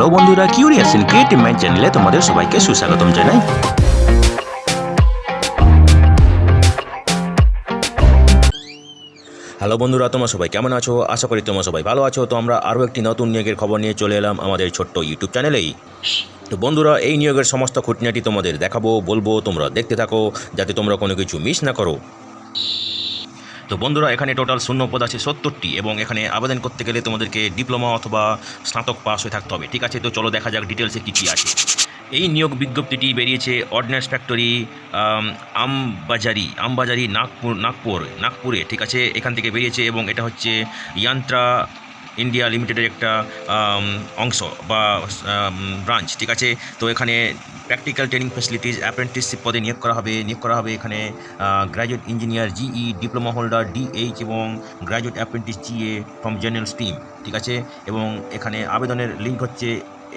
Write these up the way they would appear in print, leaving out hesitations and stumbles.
Hello বন্ধুরা, curious in creative mind চ্যানেলে তোমাদের সবাইকে সুস্বাগতম জানাই। হ্যালো বন্ধুরা, তোমরা সবাই কেমন আছো? আশা করি তোমরা সবাই ভালো আছো। তো আমরা আরও একটি নতুন নিয়োগের খবর নিয়ে চলে এলাম আমাদের ছোট্ট ইউটিউব চ্যানেলেই। তো বন্ধুরা, এই নিয়োগের সমস্ত খুঁটিনাটি তোমাদের দেখাবো, বলবো, তোমরা দেখতে থাকো যাতে তোমরা কোনো কিছু মিস না করো। তো বন্ধুরা, এখানে টোটাল শূন্য পদ আছে 70টি এবং এখানে আবেদন করতে গেলে তোমাদেরকে ডিপ্লোমা অথবা স্নাতক পাস হয়ে থাকতে হবে। ঠিক আছে, তো চলো দেখা যাক ডিটেলসে কী কী আছে। এই নিয়োগ বিজ্ঞপ্তিটি বেরিয়েছে অর্ডিন্যান্স ফ্যাক্টরি আমবাজারি নাগপুরে। ঠিক আছে, এখান থেকে বেরিয়েছে এবং এটা হচ্ছে ইয়ান্ত্রা ইন্ডিয়া লিমিটেডের একটা অংশ বা ব্রাঞ্চ। ঠিক আছে, তো এখানে প্র্যাকটিক্যাল ট্রেনিং ফ্যাসিলিটিস অ্যাপ্রেন্টিসশিপ পদে নিয়োগ করা হবে এখানে graduate engineer GE, diploma holder DH এবং graduate apprentice GA from general stream. ঠিক আছে, এবং এখানে আবেদনের লিঙ্ক হচ্ছে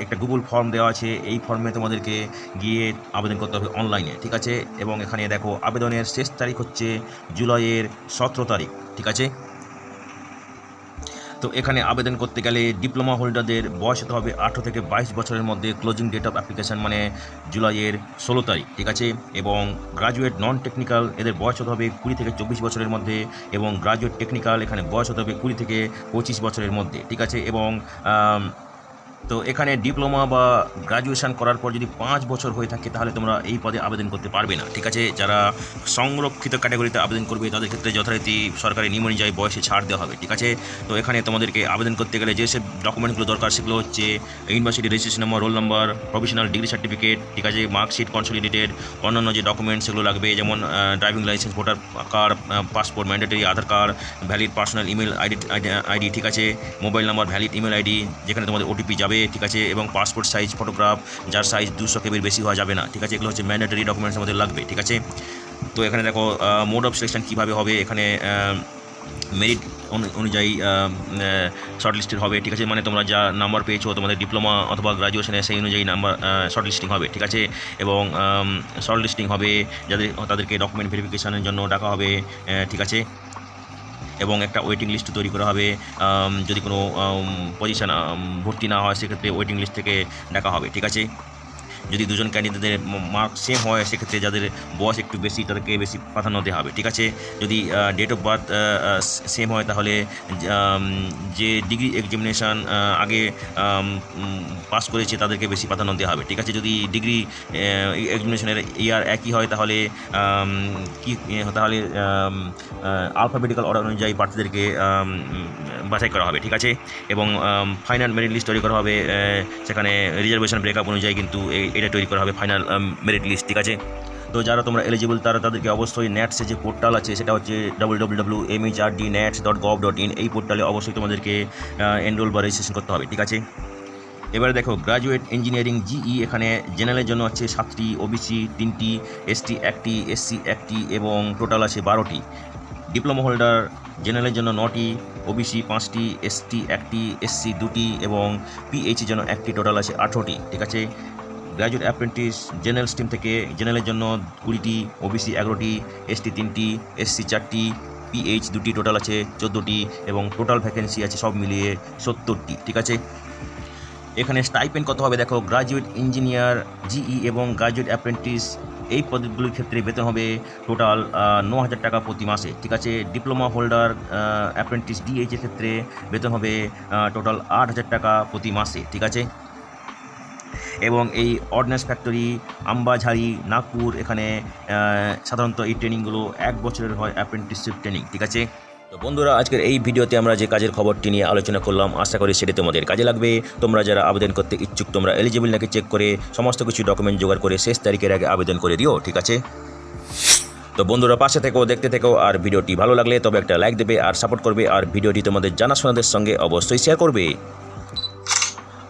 একটা গুগল ফর্ম দেওয়া আছে, এই ফর্মে তোমাদেরকে গিয়ে আবেদন করতে হবে অনলাইনে। ঠিক আছে, এবং এখানে দেখো আবেদনের শেষ তারিখ হচ্ছে জুলাইয়ের 17 তারিখ। ঠিক আছে, তো এখানে আবেদন করতে গেলে ডিপ্লোমা হোল্ডারদের বয়স হতে হবে 18 থেকে 22 বছরের মধ্যে। ক্লোজিং ডেট অফ অ্যাপ্লিকেশন মানে জুলাইয়ের 16 তারিখ। ঠিক আছে, এবং গ্রাজুয়েট নন টেকনিক্যাল এদের বয়স হতে হবে 20 থেকে 24 বছরের মধ্যে এবং গ্রাজুয়েট টেকনিক্যাল এখানে বয়স হতে হবে 20 থেকে 25 বছরের মধ্যে। ঠিক আছে, এবং তো এখানে ডিপ্লোমা বা গ্র্যাজুয়েশন করার পর যদি 5 বছর হয়ে থাকে তাহলে তোমরা এই পদে আবেদন করতে পারবে না। ঠিক আছে, যারা সংরক্ষিত ক্যাটাগরিতে আবেদন করবে তাদের ক্ষেত্রে যথারীতি সরকারি নিয়ম অনুযায়ী বয়সে ছাড় দেওয়া হবে। ঠিক আছে, তো এখানে তোমাদেরকে আবেদন করতে গেলে যেসব ডকুমেন্টগুলো দরকার সেগুলো হচ্ছে university registration number, roll number, professional degree certificate. ঠিক আছে, মার্কশিট কনসলিডেটেড, অন্যান্য যে ডকুমেন্টস সেগুলো লাগবে যেমন driving licence, voter card, passport, mandatory, Aadhaar card, valid personal email ID. ঠিক আছে, mobile number, valid email ID যেখানে তোমাদের ওটিপি যাবে। ঠিক আছে, এবং পাসপোর্ট সাইজ ফটোগ্রাফ যার সাইজ 200 কেবির বেশি হওয়া যাবে না। ঠিক আছে, এগুলো হচ্ছে ম্যান্ডেটরি ডকুমেন্টস আমাদের লাগবে। ঠিক আছে, তো এখানে দেখো মোড অফ সিলেকশন কীভাবে হবে। এখানে মেরিট অনুযায়ী শর্ট লিস্টেড হবে। ঠিক আছে, মানে তোমরা যা নাম্বার পেয়েছো তোমাদের ডিপ্লোমা অথবা গ্রাজুয়েশনে সেই অনুযায়ী নাম্বার শর্ট লিস্টিং হবে। ঠিক আছে, এবং শর্ট লিস্টিং হবে তাদেরকে ডকুমেন্ট ভেরিফিকেশনের জন্য ডাকা হবে। ঠিক আছে, এবং একটা ওয়েটিং লিস্ট তৈরি করা হবে। যদি কোনো পজিশন ভর্তি না হয় সেক্ষেত্রে ওয়েটিং লিস্ট থেকে ডাকা হবে। ঠিক আছে, যদি দুজন ক্যান্ডিডেটের মার্ক সেম হয় সেক্ষেত্রে যাদের বয়স একটু বেশি তাদেরকে বেশি প্রাধান্য দেওয়া হবে। ঠিক আছে, যদি ডেট অফ বার্থ সেম হয় তাহলে যে ডিগ্রি এক্সামিনেশান আগে পাস করেছে তাদেরকে বেশি প্রাধান্য দেওয়া হবে। ঠিক আছে, যদি ডিগ্রি এক্সামিনেশনের ইয়ার একই হয় তাহলে আলফাবেটিক্যাল অর্ডার অনুযায়ী প্রার্থীদেরকে বাছাই করা হবে। ঠিক আছে, এবং ফাইনাল মেরিট লিস্ট তৈরি করা হবে, সেখানে রিজার্ভেশন ব্রেকআপ অনুযায়ী কিন্তু এটা তৈরি করা হবে ফাইনাল মেরিট লিস্ট। ঠিক আছে, তো যারা তোমরা এলিজিবল তাদেরকে অবশ্যই নেটসে যে পোর্টাল আছে সেটা হচ্ছে www.mhrdnats.gov.in, এই পোর্টালে অবশ্যই তোমাদেরকে এনরোল বা রেজিস্ট্রেশন করতে হবে। ঠিক আছে, এবারে দেখো গ্র্যাজুয়েট ইঞ্জিনিয়ারিং জিই এখানে জেনারেলের জন্য আছে 7টি, ওবিসি 3টি, এসটি 1টি, এসসি 1টি এবং টোটাল আছে 12টি। ডিপ্লোমা হোল্ডার জেনারেলের জন্য 9টি, ওবিসি 5টি, এসটি 1টি, এসসি 2টি এবং পিএইচের জন্য 1টি, টোটাল আছে 18টি। ঠিক আছে, গ্র্যাজুয়েট অ্যাপ্রেন্টিস জেনারেল স্ট্রিম থেকে জেনারেলের জন্য 20টি, ওবিসি 11টি, এসটি 3টি, এসসি 4টি, পিএইচ 2টি, টোটাল আছে 14টি এবং টোটাল ভ্যাকেন্সি আছে সব মিলিয়ে 70টি। ঠিক আছে, এখানে স্টাইপেন্ড কত হবে দেখো, গ্র্যাজুয়েট ইঞ্জিনিয়ার জিই এবং গ্র্যাজুয়েট অ্যাপ্রেন্টিস এই পদগুলির ক্ষেত্রে বেতন হবে টোটাল 9,000 টাকা প্রতি মাসে। ঠিক আছে, ডিপ্লোমা হোল্ডার অ্যাপ্রেন্টিস ডিএইচের ক্ষেত্রে বেতন হবে টোটাল 8,000 টাকা প্রতি মাসে। ঠিক আছে, এবং এই অর্ডিন্যান্স ফ্যাক্টরি আমবাঝারি নাগপুর এখানে সাধারণত এই ট্রেনিংগুলো 1 বছরের হয় অ্যাপ্রেন্টিসশিপ ট্রেনিং। ঠিক আছে, তো বন্ধুরা, আজকের এই ভিডিওতে আমরা যে কাজের খবরটি নিয়ে আলোচনা করলাম আশা করি সেটি তোমাদের কাজে লাগবে। তোমরা যারা আবেদন করতে ইচ্ছুক তোমরা এলিজিবল নাকি চেক করে সমস্ত কিছু ডকুমেন্ট জোগাড় করে শেষ তারিখের আগে আবেদন করে দিও। ঠিক আছে, তো বন্ধুরা পাশে থেকেও দেখতে থেকেও আর ভিডিওটি ভালো লাগলে তবে একটা লাইক দেবে আর সাপোর্ট করবে আর ভিডিওটি তোমাদের জানাশোনাদের সঙ্গে অবশ্যই শেয়ার করবে।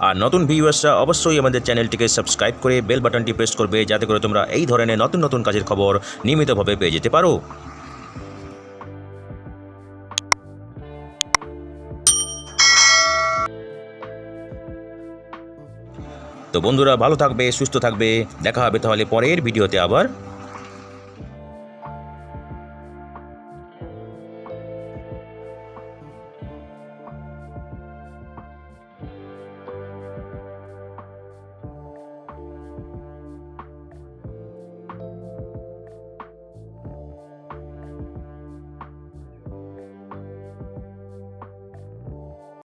আর নতুন ভিউয়ার্সরা অবশ্যই আমাদের চ্যানেলটিকে সাবস্ক্রাইব করে বেল বাটনটি প্রেস করবে যাতে করে তোমরা এই ধরনের নতুন নতুন কাজের খবর নিয়মিতভাবে পেয়ে যেতে পারো। তো বন্ধুরা ভালো থাকবে, সুস্থ থাকবে, দেখা হবে তাহলে পরের ভিডিওতে আবার।